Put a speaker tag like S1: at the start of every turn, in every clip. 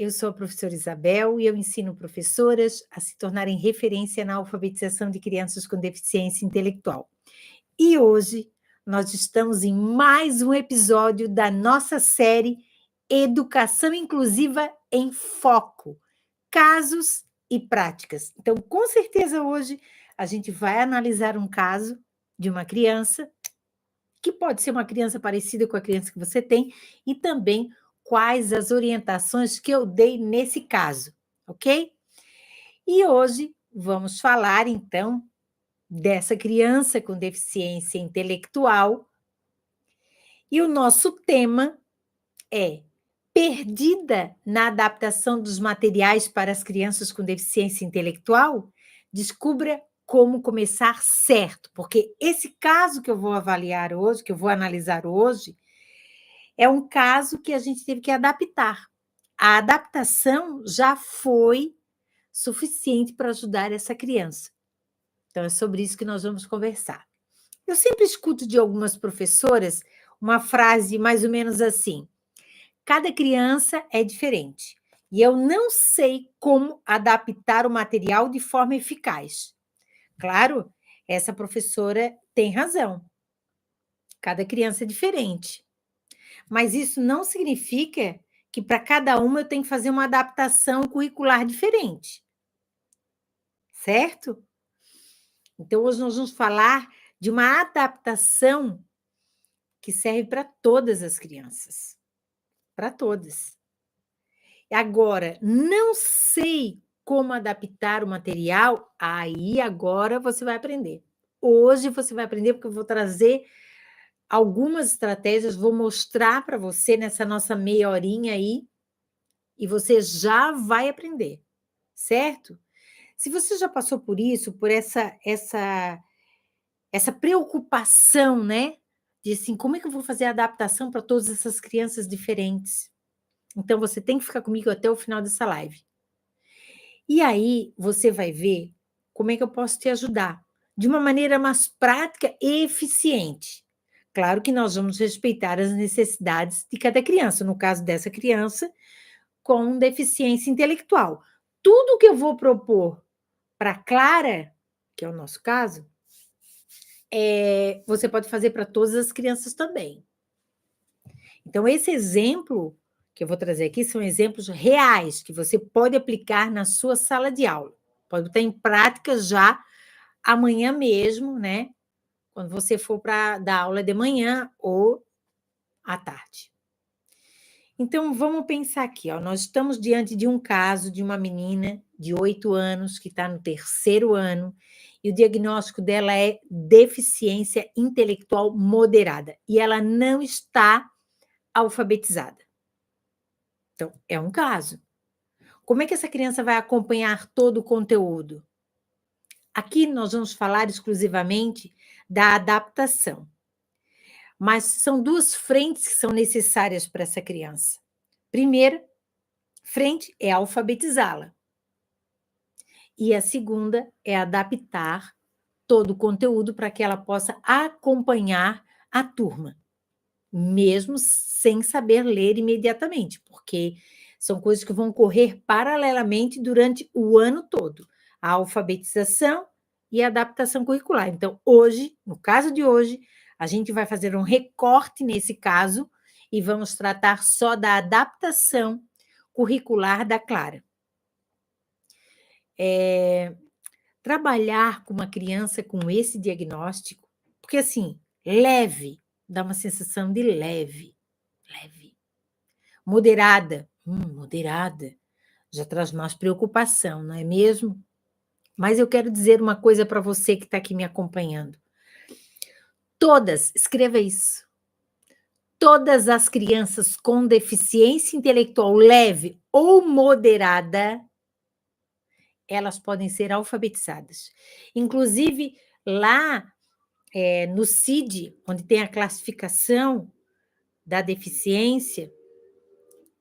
S1: Eu sou a professora Isabel e eu ensino professoras a se tornarem referência na alfabetização de crianças com deficiência intelectual. E hoje nós estamos em mais um episódio da nossa série Educação Inclusiva em Foco, casos e práticas. Então, com certeza hoje a gente vai analisar um caso de uma criança que pode ser uma criança parecida com a criança que você tem, e também quais as orientações que eu dei nesse caso, ok? E hoje vamos falar, então, dessa criança com deficiência intelectual, e o nosso tema é perdida na adaptação dos materiais para as crianças com deficiência intelectual? Descubra como começar certo, porque esse caso que eu vou avaliar hoje, que eu vou analisar hoje, é um caso que a gente teve que adaptar. A adaptação já foi suficiente para ajudar essa criança. Então, é sobre isso que nós vamos conversar. Eu sempre escuto de algumas professoras uma frase mais ou menos assim: cada criança é diferente e eu não sei como adaptar o material de forma eficaz. Claro, essa professora tem razão. Cada criança é diferente. Mas isso não significa que para cada uma eu tenho que fazer uma adaptação curricular diferente, certo? Então, hoje nós vamos falar de uma adaptação que serve para todas as crianças, para todas. Agora, não sei como adaptar o material, aí agora você vai aprender. Hoje você vai aprender, porque eu vou trazer algumas estratégias, vou mostrar para você nessa nossa meia horinha aí, e você já vai aprender, certo? Se você já passou por isso, por essa preocupação, né, de assim, como é que eu vou fazer a adaptação para todas essas crianças diferentes? Então você tem que ficar comigo até o final dessa live. E aí você vai ver como é que eu posso te ajudar de uma maneira mais prática e eficiente. Claro que nós vamos respeitar as necessidades de cada criança, no caso dessa criança com deficiência intelectual. Tudo que eu vou propor para Clara, que é o nosso caso, você pode fazer para todas as crianças também. Então, esse exemplo que eu vou trazer aqui são exemplos reais que você pode aplicar na sua sala de aula. Pode botar em prática já amanhã mesmo, né? Quando você for para dar aula de manhã ou à tarde. Então, vamos pensar aqui, ó. Nós estamos diante de um caso de uma menina de 8 anos que está no terceiro ano e o diagnóstico dela é deficiência intelectual moderada e ela não está alfabetizada. Então, é um caso. Como é que essa criança vai acompanhar todo o conteúdo? Aqui nós vamos falar exclusivamente da adaptação. Mas são duas frentes que são necessárias para essa criança. Primeira frente é alfabetizá-la. E a segunda é adaptar todo o conteúdo para que ela possa acompanhar a turma, mesmo sem saber ler imediatamente, porque são coisas que vão ocorrer paralelamente durante o ano todo, a alfabetização e a adaptação curricular. Então, hoje, no caso de hoje, a gente vai fazer um recorte nesse caso e vamos tratar só da adaptação curricular da Clara. Trabalhar com uma criança com esse diagnóstico, porque assim, leve, dá uma sensação de leve, leve. Moderada, moderada, já traz mais preocupação, não é mesmo? Mas eu quero dizer uma coisa para você que está aqui me acompanhando. Todas, escreva isso. Todas as crianças com deficiência intelectual leve ou moderada, elas podem ser alfabetizadas. Inclusive, lá no CID, onde tem a classificação da deficiência,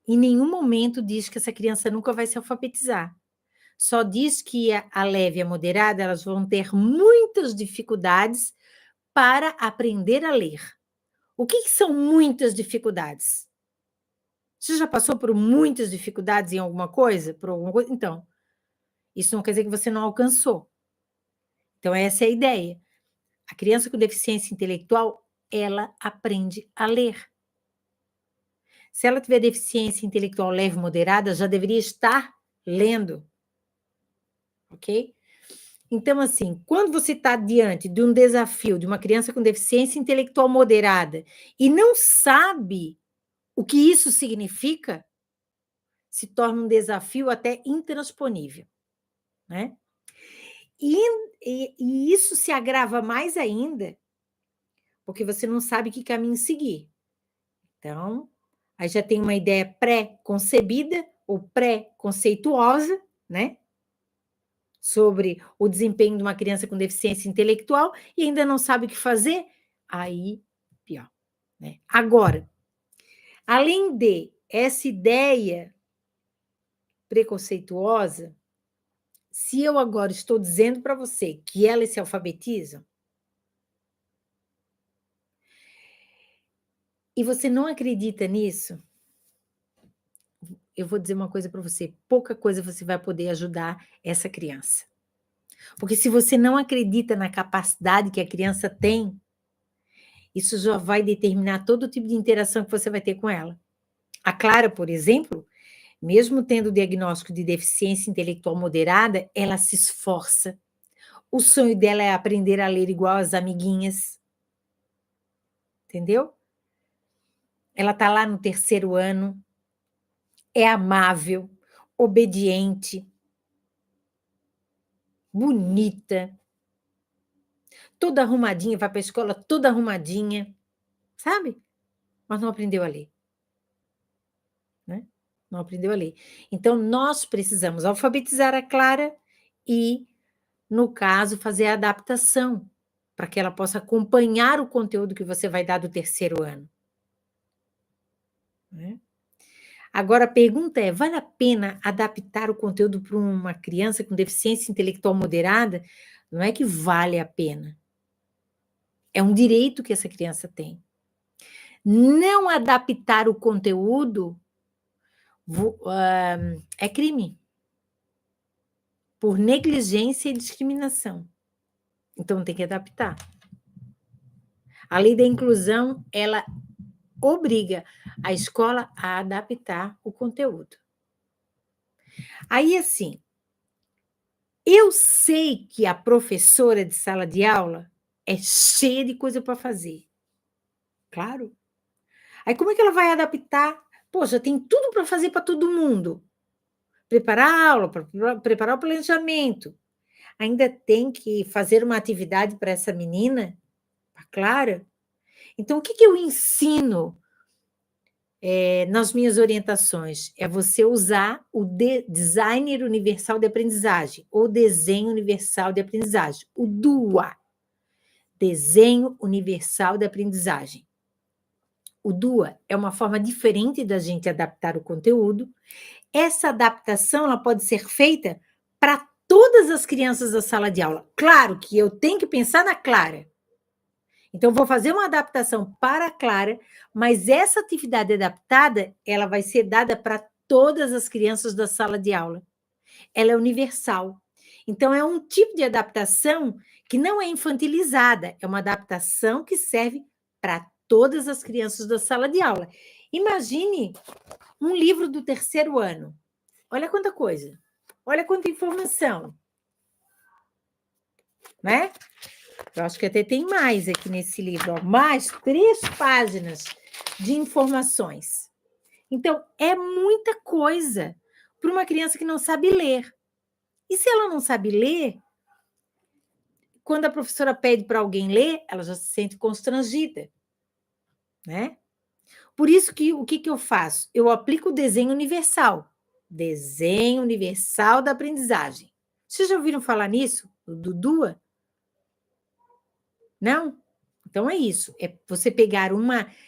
S1: em nenhum momento diz que essa criança nunca vai se alfabetizar. Só diz que a leve e a moderada, elas vão ter muitas dificuldades para aprender a ler. O que são muitas dificuldades? Você já passou por muitas dificuldades em alguma coisa? Por alguma coisa? Então, isso não quer dizer que você não alcançou. Então, essa é a ideia. A criança com deficiência intelectual, ela aprende a ler. Se ela tiver deficiência intelectual leve e moderada, já deveria estar lendo. Ok? Então, assim, quando você está diante de um desafio de uma criança com deficiência intelectual moderada e não sabe o que isso significa, se torna um desafio até intransponível, né? E isso se agrava mais ainda, porque você não sabe que caminho seguir. Então, aí já tem uma ideia pré-concebida ou pré-conceituosa, né? Sobre o desempenho de uma criança com deficiência intelectual e ainda não sabe o que fazer, aí pior, né? Agora, além de essa ideia preconceituosa, se eu agora estou dizendo para você que elas se alfabetizam, e você não acredita nisso, eu vou dizer uma coisa para você: pouca coisa você vai poder ajudar essa criança. Porque se você não acredita na capacidade que a criança tem, isso já vai determinar todo tipo de interação que você vai ter com ela. A Clara, por exemplo, mesmo tendo o diagnóstico de deficiência intelectual moderada, ela se esforça. O sonho dela é aprender a ler igual as amiguinhas. Entendeu? Ela está lá no 3º ano, é amável, obediente, bonita, toda arrumadinha, vai para a escola toda arrumadinha, sabe? Mas não aprendeu a ler, né? Não aprendeu a ler. Então, nós precisamos alfabetizar a Clara e, no caso, fazer a adaptação, para que ela possa acompanhar o conteúdo que você vai dar do 3º ano. Né? Agora, a pergunta é: vale a pena adaptar o conteúdo para uma criança com deficiência intelectual moderada? Não é que vale a pena. É um direito que essa criança tem. Não adaptar o conteúdo é crime. Por negligência e discriminação. Então, tem que adaptar. A lei da inclusão, ela obriga a escola a adaptar o conteúdo. Aí, assim, eu sei que a professora de sala de aula é cheia de coisa para fazer. Claro. Aí, como é que ela vai adaptar? Poxa, tem tudo para fazer para todo mundo. Preparar a aula, preparar o planejamento. Ainda tem que fazer uma atividade para essa menina, para Clara. Então, o que eu ensino nas minhas orientações? É você usar o Designer Universal de Aprendizagem, ou Desenho Universal de Aprendizagem, o DUA, Desenho Universal de Aprendizagem. O DUA é uma forma diferente da gente adaptar o conteúdo. Essa adaptação ela pode ser feita para todas as crianças da sala de aula. Claro que eu tenho que pensar na Clara. Então, vou fazer uma adaptação para a Clara, mas essa atividade adaptada, ela vai ser dada para todas as crianças da sala de aula. Ela é universal. Então, é um tipo de adaptação que não é infantilizada, é uma adaptação que serve para todas as crianças da sala de aula. Imagine um livro do 3º ano. Olha quanta coisa. Olha quanta informação. Né? Eu acho que até tem mais aqui nesse livro, ó, mais 3 páginas de informações. Então, é muita coisa para uma criança que não sabe ler. E se ela não sabe ler, quando a professora pede para alguém ler, ela já se sente constrangida, né? Por isso que o que eu faço? Eu aplico o desenho universal. Desenho universal da aprendizagem. Vocês já ouviram falar nisso? Do DUA? Não? Então é isso, é você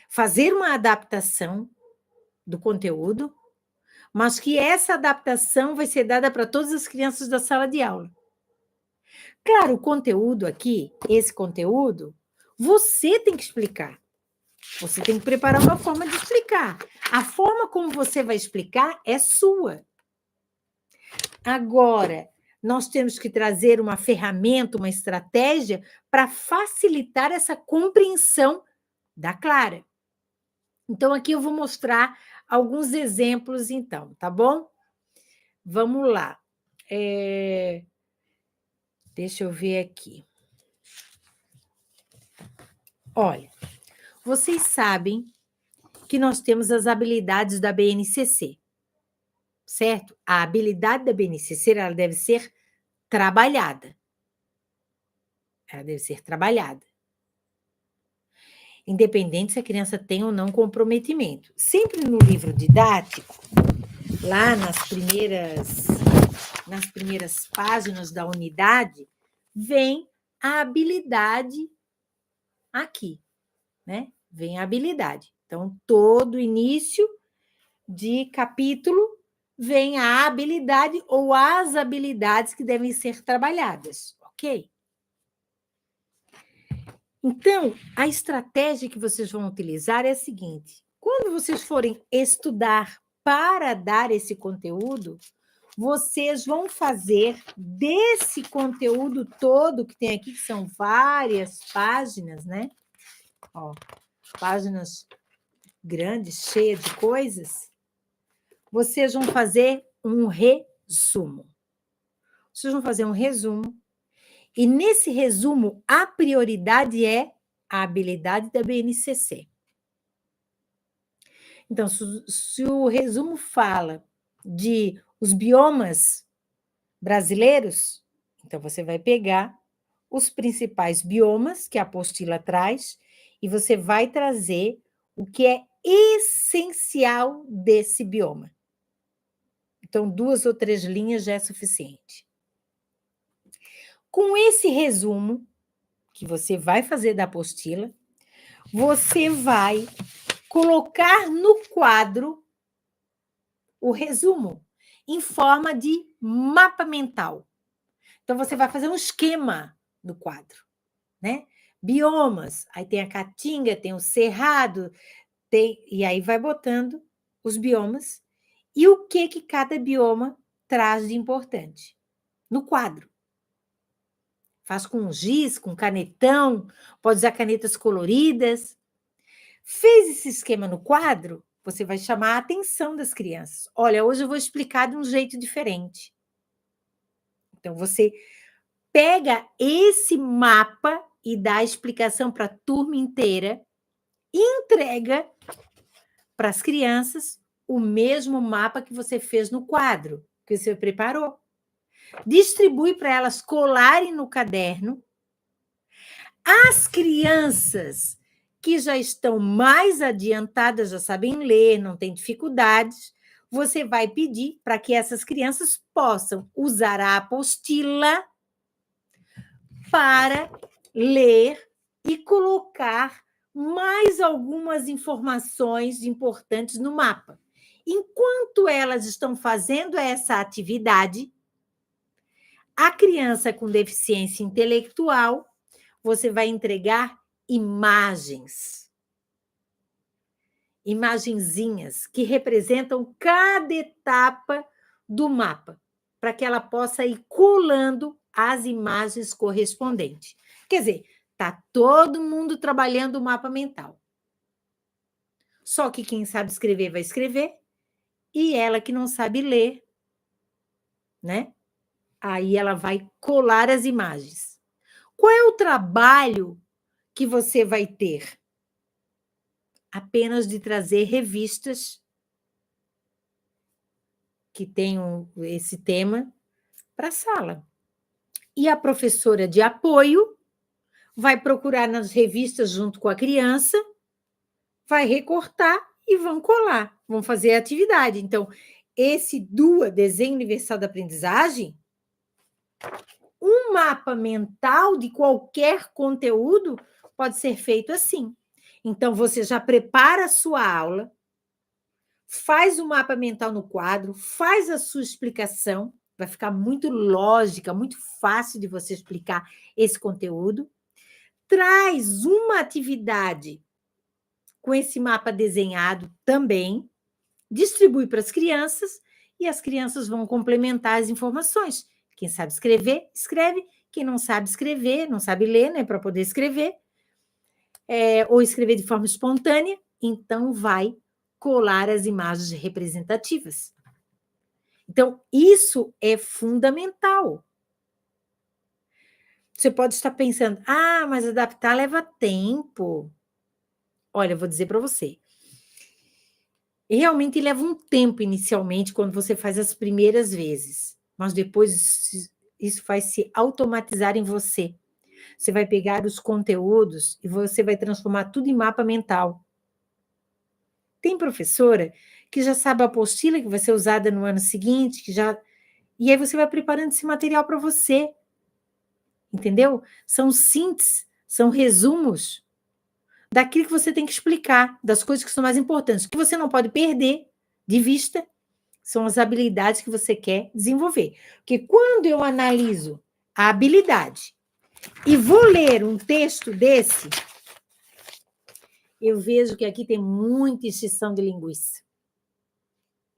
S1: fazer uma adaptação do conteúdo, mas que essa adaptação vai ser dada para todas as crianças da sala de aula. Claro, o conteúdo aqui, esse conteúdo, você tem que explicar. Você tem que preparar uma forma de explicar. A forma como você vai explicar é sua. Agora, nós temos que trazer uma ferramenta, uma estratégia para facilitar essa compreensão da Clara. Então, aqui eu vou mostrar alguns exemplos, então, tá bom? Vamos lá. Deixa eu ver aqui. Olha, vocês sabem que nós temos as habilidades da BNCC, certo? A habilidade da BNCC, ela deve ser trabalhada. Ela deve ser trabalhada. Independente se a criança tem ou não comprometimento. Sempre no livro didático, lá nas primeiras páginas da unidade, vem a habilidade aqui, né? Vem a habilidade. Então, todo início de capítulo vem a habilidade ou as habilidades que devem ser trabalhadas, ok? Então, a estratégia que vocês vão utilizar é a seguinte: quando vocês forem estudar para dar esse conteúdo, vocês vão fazer desse conteúdo todo que tem aqui, que são várias páginas, né? Ó, páginas grandes, cheias de coisas. Vocês vão fazer um resumo. Vocês vão fazer um resumo. E nesse resumo, a prioridade é a habilidade da BNCC. Então, se o resumo fala de os biomas brasileiros, então você vai pegar os principais biomas que a apostila traz e você vai trazer o que é essencial desse bioma. Então, 2 ou 3 linhas já é suficiente. Com esse resumo que você vai fazer da apostila, você vai colocar no quadro o resumo em forma de mapa mental. Então, você vai fazer um esquema no quadro, né? Biomas, aí tem a caatinga, tem o cerrado, e aí vai botando os biomas e o que cada bioma traz de importante no quadro. Faz com giz, com canetão, pode usar canetas coloridas. Fez esse esquema no quadro, você vai chamar a atenção das crianças. Olha, hoje eu vou explicar de um jeito diferente. Então, você pega esse mapa e dá a explicação para a turma inteira e entrega para as crianças o mesmo mapa que você fez no quadro, que você preparou. Distribui para elas colarem no caderno. As crianças que já estão mais adiantadas, já sabem ler, não têm dificuldades, você vai pedir para que essas crianças possam usar a apostila para ler e colocar mais algumas informações importantes no mapa. Enquanto elas estão fazendo essa atividade, a criança com deficiência intelectual, você vai entregar imagens. Imagenzinhas que representam cada etapa do mapa, para que ela possa ir colando as imagens correspondentes. Quer dizer, está todo mundo trabalhando o mapa mental. Só que quem sabe escrever vai escrever, e ela que não sabe ler, né? Aí ela vai colar as imagens. Qual é o trabalho que você vai ter? Apenas de trazer revistas que tenham esse tema para a sala. E a professora de apoio vai procurar nas revistas junto com a criança, vai recortar e vão colar, vão fazer a atividade. Então, esse DUA, Desenho Universal da Aprendizagem, um mapa mental de qualquer conteúdo pode ser feito assim. Então, você já prepara a sua aula, faz o mapa mental no quadro, faz a sua explicação, vai ficar muito lógica, muito fácil de você explicar esse conteúdo. Traz uma atividade com esse mapa desenhado também, distribui para as crianças e as crianças vão complementar as informações. Quem sabe escrever, escreve. Quem não sabe escrever, não sabe ler, né, para poder escrever, ou escrever de forma espontânea, então vai colar as imagens representativas. Então, isso é fundamental. Você pode estar pensando, mas adaptar leva tempo. Olha, eu vou dizer para você. Realmente leva um tempo inicialmente quando você faz as primeiras vezes, mas depois isso vai se automatizar em você. Você vai pegar os conteúdos e você vai transformar tudo em mapa mental. Tem professora que já sabe a apostila que vai ser usada no ano seguinte, e aí você vai preparando esse material para você. Entendeu? São sínteses, são resumos daquilo que você tem que explicar, das coisas que são mais importantes. O que você não pode perder de vista são as habilidades que você quer desenvolver. Porque quando eu analiso a habilidade e vou ler um texto desse, eu vejo que aqui tem muita extinção de linguiça.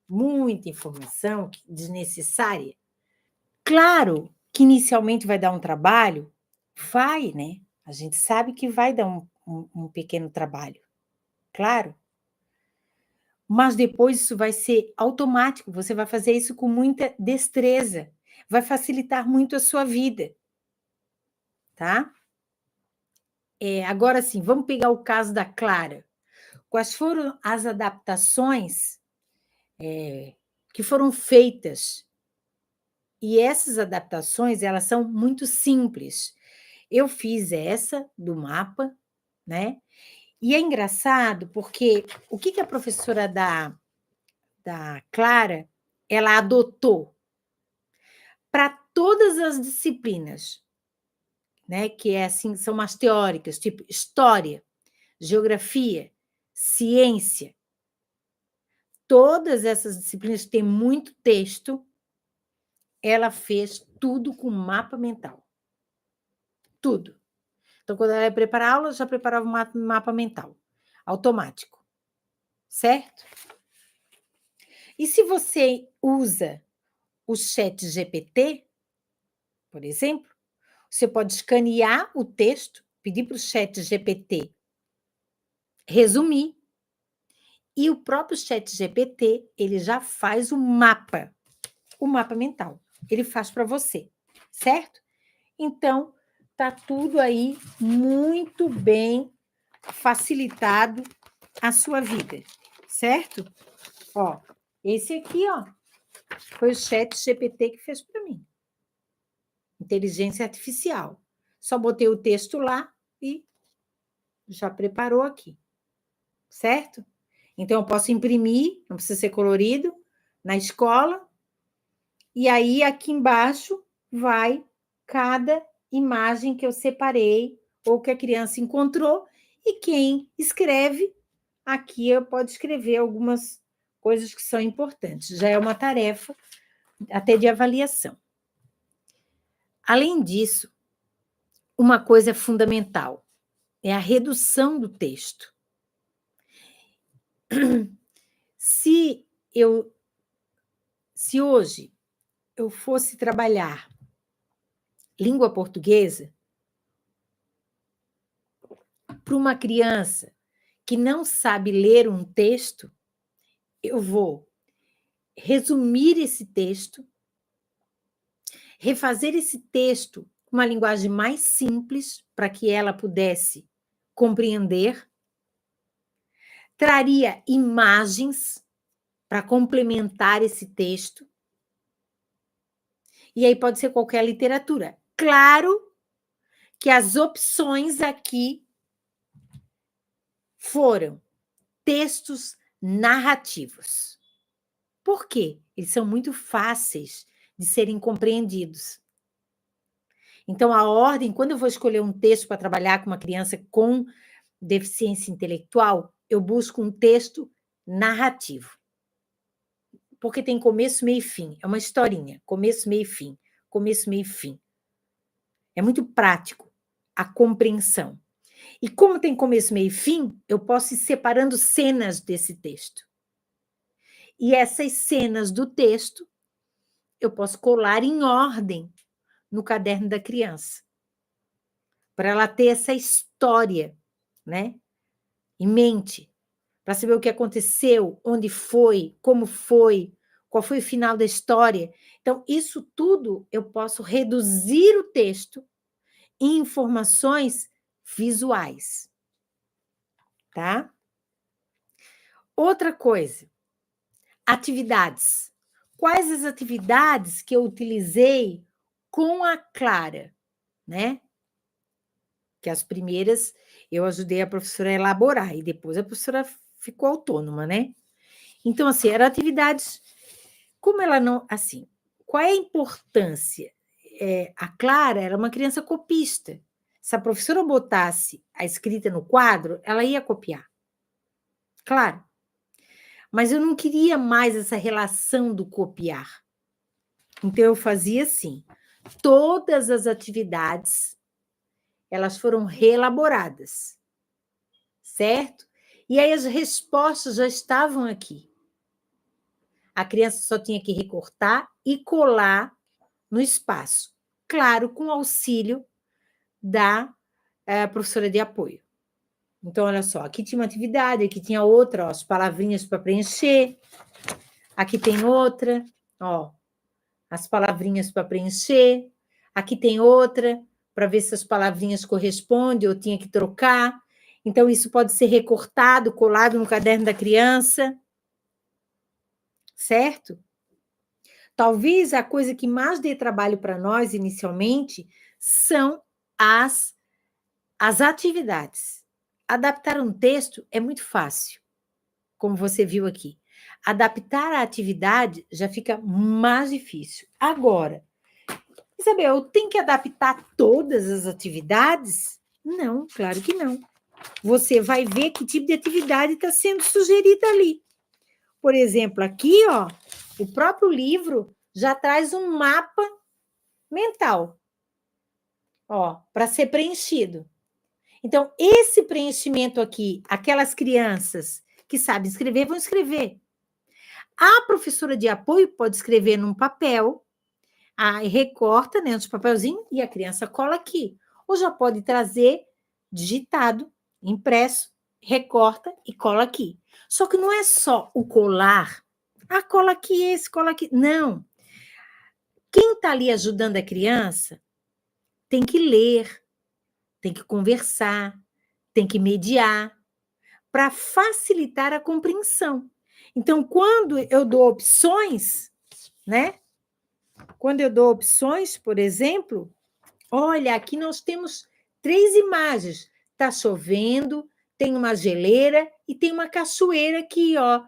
S1: Muita informação desnecessária. Claro que inicialmente vai dar um trabalho, vai, né? A gente sabe que vai dar um pequeno trabalho, claro. Mas depois isso vai ser automático, você vai fazer isso com muita destreza, vai facilitar muito a sua vida, tá? Agora sim, vamos pegar o caso da Clara. Quais foram as adaptações que foram feitas? E essas adaptações, elas são muito simples. Eu fiz essa do mapa, né? E é engraçado porque o que a professora da Clara, ela adotou para todas as disciplinas, né? Que assim, são mais teóricas, tipo história, geografia, ciência. Todas essas disciplinas que têm muito texto, ela fez tudo com mapa mental. Tudo. Então, quando ela ia preparar a aula, já preparava um mapa mental, automático. Certo? E se você usa o chat GPT, por exemplo, você pode escanear o texto, pedir para o chat GPT resumir, e o próprio chat GPT, ele já faz o mapa mental. Ele faz para você, certo? Então, tá tudo aí muito bem facilitado a sua vida, certo? Ó, esse aqui, ó, foi o chat GPT que fez para mim. Inteligência artificial. Só botei o texto lá e já preparou aqui, certo? Então, eu posso imprimir, não precisa ser colorido, na escola, e aí aqui embaixo vai cada imagem que eu separei ou que a criança encontrou, e quem escreve, aqui eu pode escrever algumas coisas que são importantes. Já é uma tarefa até de avaliação. Além disso, uma coisa é fundamental, é a redução do texto. Se hoje eu fosse trabalhar língua portuguesa para uma criança que não sabe ler um texto, eu vou resumir esse texto, refazer esse texto com uma linguagem mais simples para que ela pudesse compreender, traria imagens para complementar esse texto, e aí pode ser qualquer literatura. Claro que as opções aqui foram textos narrativos. Por quê? Eles são muito fáceis de serem compreendidos. Então, a ordem, quando eu vou escolher um texto para trabalhar com uma criança com deficiência intelectual, eu busco um texto narrativo. Porque tem começo, meio e fim. É uma historinha. Começo, meio e fim. Começo, meio e fim. É muito prático a compreensão. E como tem começo, meio e fim, eu posso ir separando cenas desse texto. E essas cenas do texto, eu posso colar em ordem no caderno da criança, para ela ter essa história, né, em mente, para saber o que aconteceu, onde foi, como foi, qual foi o final da história. Então, isso tudo eu posso reduzir o texto em informações visuais, tá? Outra coisa, atividades. Quais as atividades que eu utilizei com a Clara, né? Que as primeiras eu ajudei a professora a elaborar, e depois a professora ficou autônoma, né? Então, assim, eram atividades, como ela não, assim, qual é a importância? A Clara era uma criança copista. Se a professora botasse a escrita no quadro, ela ia copiar. Claro. Mas eu não queria mais essa relação do copiar. Então, eu fazia assim, todas as atividades, elas foram reelaboradas, certo? E aí as respostas já estavam aqui. A criança só tinha que recortar e colar no espaço. Claro, com auxílio da professora de apoio. Então, olha só, aqui tinha uma atividade, aqui tinha outra, ó, as palavrinhas para preencher. Aqui tem outra, ó, as palavrinhas para preencher. Aqui tem outra, para ver se as palavrinhas correspondem ou tinha que trocar. Então, isso pode ser recortado, colado no caderno da criança, certo? Talvez a coisa que mais dê trabalho para nós, inicialmente, são as atividades. Adaptar um texto é muito fácil, como você viu aqui. Adaptar a atividade já fica mais difícil. Agora, Isabel, eu tenho que adaptar todas as atividades? Não, claro que não. Você vai ver que tipo de atividade está sendo sugerida ali. Por exemplo, aqui, ó, o próprio livro já traz um mapa mental, ó, para ser preenchido. Então, esse preenchimento aqui, aquelas crianças que sabem escrever, vão escrever. A professora de apoio pode escrever num papel, aí recorta, né, os papelzinhos, e a criança cola aqui. Ou já pode trazer digitado, impresso, recorta e cola aqui. Só que não é só o colar. Ah, cola aqui esse, cola aqui. Não. Quem está ali ajudando a criança tem que ler, tem que conversar, tem que mediar, para facilitar a compreensão. Então, quando eu dou opções, né? Quando eu dou opções, por exemplo, olha, aqui nós temos 3 imagens. Está chovendo, tem uma geleira e tem uma cachoeira aqui, ó,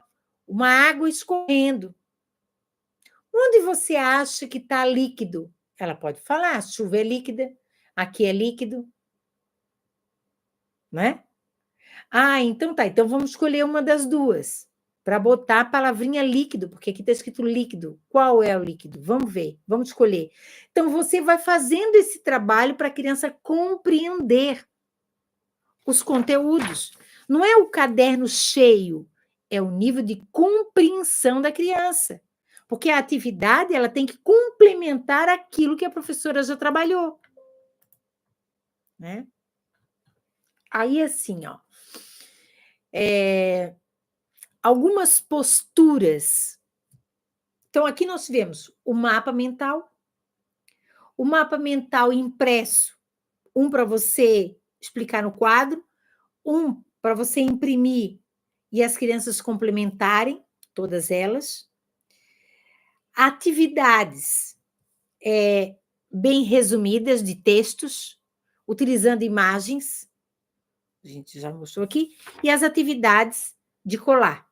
S1: uma água escorrendo. Onde você acha que está líquido? Ela pode falar, a chuva é líquida, aqui é líquido, né? Ah, então tá, então vamos escolher uma das duas, para botar a palavrinha líquido, porque aqui está escrito líquido. Qual é o líquido? Vamos ver, vamos escolher. Então, você vai fazendo esse trabalho para a criança compreender os conteúdos. Não é o caderno cheio, é o nível de compreensão da criança. Porque a atividade ela tem que complementar aquilo que a professora já trabalhou. Né? Aí, assim, ó. Algumas posturas. Então, aqui nós tivemos o mapa mental impresso, um para você explicar no quadro, um para você imprimir e as crianças complementarem, todas elas. Atividades bem resumidas de textos, utilizando imagens, a gente já mostrou aqui, e as atividades de colar.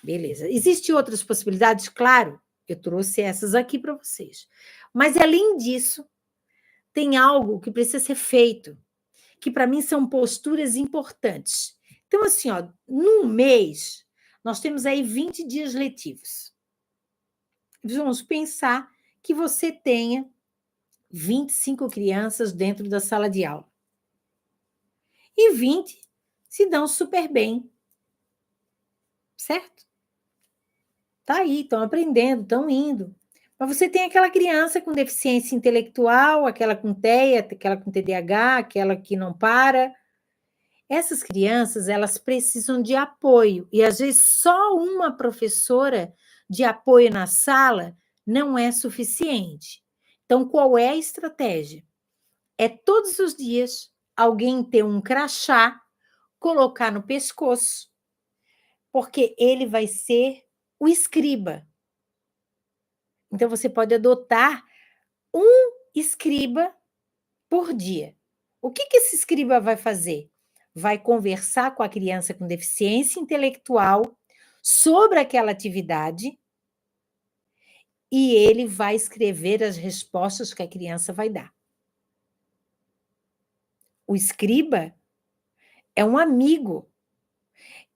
S1: Beleza. Existem outras possibilidades? Claro, eu trouxe essas aqui para vocês. Mas, além disso, tem algo que precisa ser feito, que para mim são posturas importantes. Então, assim, ó, num mês, nós temos aí 20 dias letivos. Vamos pensar que você tenha 25 crianças dentro da sala de aula. e 20 se dão super bem. Certo? Tá aí, estão aprendendo, estão indo. Mas você tem aquela criança com deficiência intelectual, aquela com TEA, aquela com TDAH, aquela que não para. Essas crianças, elas precisam de apoio, e às vezes só uma professora de apoio na sala não é suficiente. Então, qual é a estratégia? É todos os dias alguém ter um crachá, colocar no pescoço, porque ele vai ser o escriba. Então, você pode adotar um escriba por dia. O que esse escriba vai fazer? Vai conversar com a criança com deficiência intelectual sobre aquela atividade e ele vai escrever as respostas que a criança vai dar. O escriba é um amigo,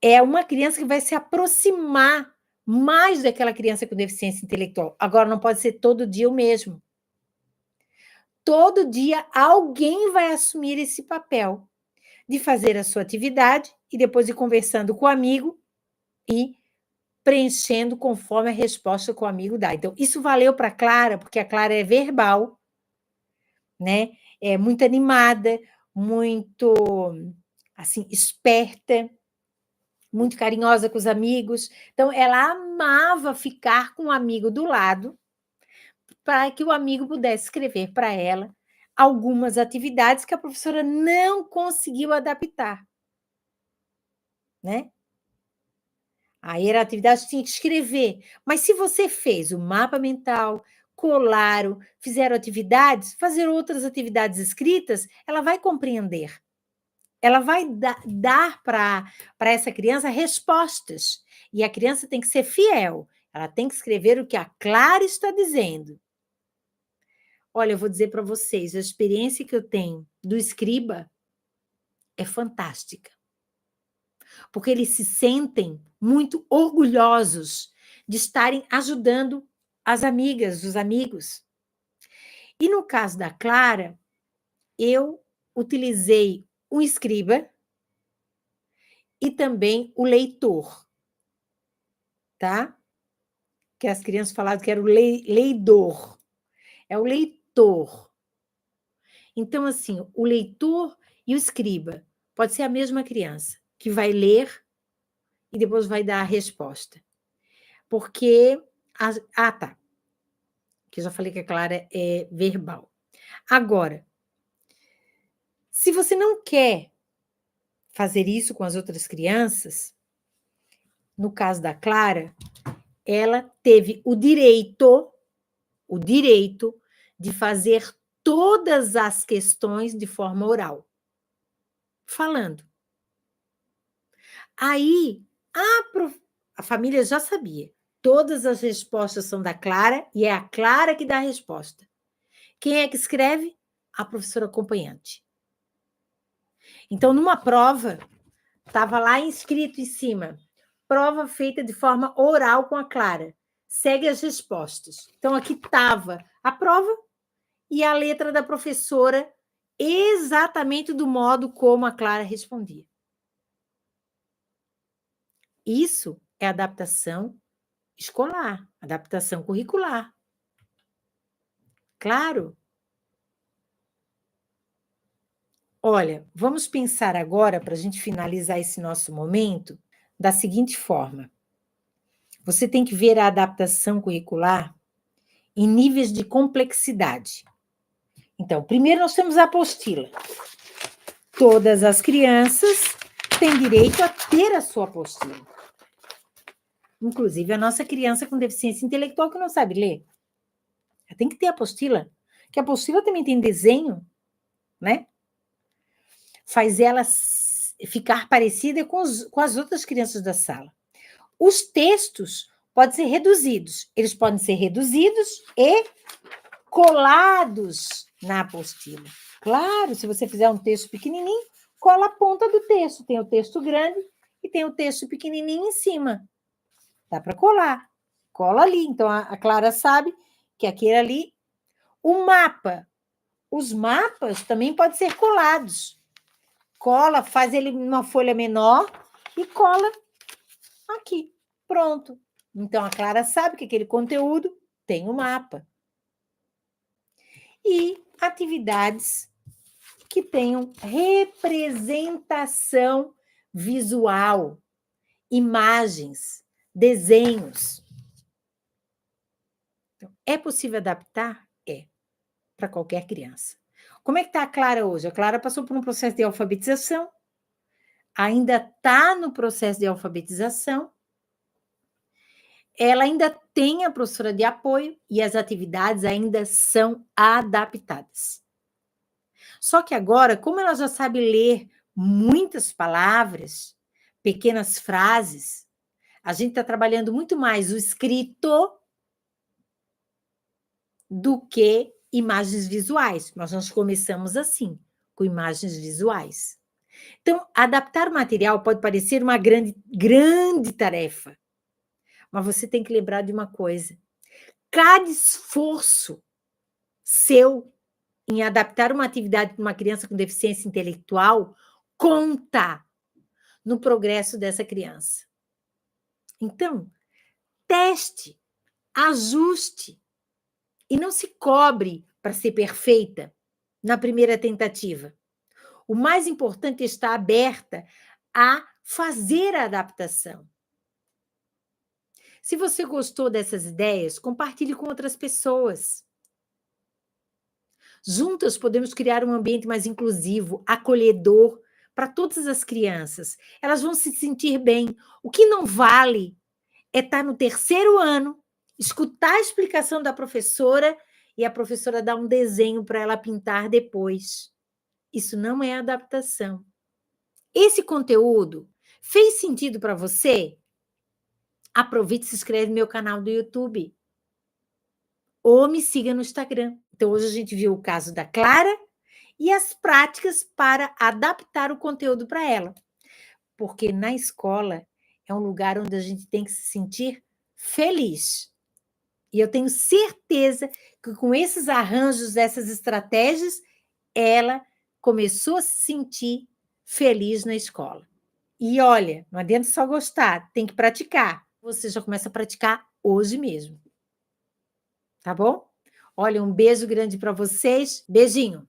S1: é uma criança que vai se aproximar mais daquela criança com deficiência intelectual. Agora, não pode ser todo dia o mesmo. Todo dia alguém vai assumir esse papel de fazer a sua atividade e depois ir conversando com o amigo e preenchendo conforme a resposta que o amigo dá. Então, isso valeu para a Clara, porque a Clara é verbal, né? É muito animada, muito assim, esperta, muito carinhosa com os amigos. Então, ela amava ficar com o amigo do lado para que o amigo pudesse escrever para ela algumas atividades que a professora não conseguiu adaptar, né? Aí era a atividade que tinha que escrever. Mas se você fez o mapa mental, colaram, fizeram atividades, fazer outras atividades escritas, ela vai compreender. Ela vai dar para essa criança respostas. E a criança tem que ser fiel. Ela tem que escrever o que a Clara está dizendo. Olha, eu vou dizer para vocês, a experiência que eu tenho do escriba é fantástica. Porque eles se sentem muito orgulhosos de estarem ajudando as amigas, os amigos. E no caso da Clara, eu utilizei um escriba e também o leitor, tá? Que as crianças falavam que era o leidor. É o leitor. Então, assim, o leitor e o escriba pode ser a mesma criança que vai ler e depois vai dar a resposta. Porque... tá. Que eu já falei que a Clara é verbal. Agora, se você não quer fazer isso com as outras crianças, no caso da Clara, ela teve o direito de fazer todas as questões de forma oral, falando. Aí, a família já sabia. Todas as respostas são da Clara e é a Clara que dá a resposta. Quem é que escreve? A professora acompanhante. Então, numa prova, estava lá escrito em cima, prova feita de forma oral com a Clara. Segue as respostas. Então, aqui estava a prova e a letra da professora, exatamente do modo como a Clara respondia. Isso é adaptação escolar, adaptação curricular. Claro. Olha, vamos pensar agora, para a gente finalizar esse nosso momento, da seguinte forma. Você tem que ver a adaptação curricular em níveis de complexidade. Então, primeiro nós temos a apostila. Todas as crianças têm direito a ter a sua apostila. Inclusive a nossa criança com deficiência intelectual que não sabe ler. Ela tem que ter a apostila, porque a apostila também tem desenho, né? Faz ela ficar parecida com as outras crianças da sala. Os textos podem ser reduzidos. Eles podem ser reduzidos e colados na apostila. Claro, se você fizer um texto pequenininho, cola a ponta do texto. Tem o texto grande e tem o texto pequenininho em cima. Dá para colar. Cola ali. Então, a Clara sabe que aquele ali... O mapa. Os mapas também podem ser colados. cola, faz ele numa folha menor e cola aqui. Pronto. Então, a Clara sabe que aquele conteúdo tem um mapa. E atividades que tenham representação visual, imagens, desenhos. Então, é possível adaptar? É, para qualquer criança. Como é que está a Clara hoje? A Clara passou por um processo de alfabetização, ainda está no processo de alfabetização, ela ainda tem a professora de apoio e as atividades ainda são adaptadas. Só que agora, como ela já sabe ler muitas palavras, pequenas frases, a gente está trabalhando muito mais o escrito do que imagens visuais. Nós começamos assim, com imagens visuais. Então, adaptar o material pode parecer uma grande tarefa, mas você tem que lembrar de uma coisa: cada esforço seu em adaptar uma atividade para uma criança com deficiência intelectual conta no progresso dessa criança. Então, teste, ajuste e não se cobre para ser perfeita na primeira tentativa. O mais importante é estar aberta a fazer a adaptação. Se você gostou dessas ideias, compartilhe com outras pessoas. Juntas podemos criar um ambiente mais inclusivo, acolhedor para todas as crianças. Elas vão se sentir bem. O que não vale é estar no terceiro ano, escutar a explicação da professora e a professora dar um desenho para ela pintar depois. Isso não é adaptação. Esse conteúdo fez sentido para você? Aproveite e se inscreve no meu canal do YouTube. Ou me siga no Instagram. Então, hoje a gente viu o caso da Clara e as práticas para adaptar o conteúdo para ela. Porque na escola é um lugar onde a gente tem que se sentir feliz. E eu tenho certeza que com esses arranjos, essas estratégias, ela começou a se sentir feliz na escola. E olha, não adianta só gostar, tem que praticar. Você já começa a praticar hoje mesmo. Tá bom? Olha, um beijo grande para vocês. Beijinho.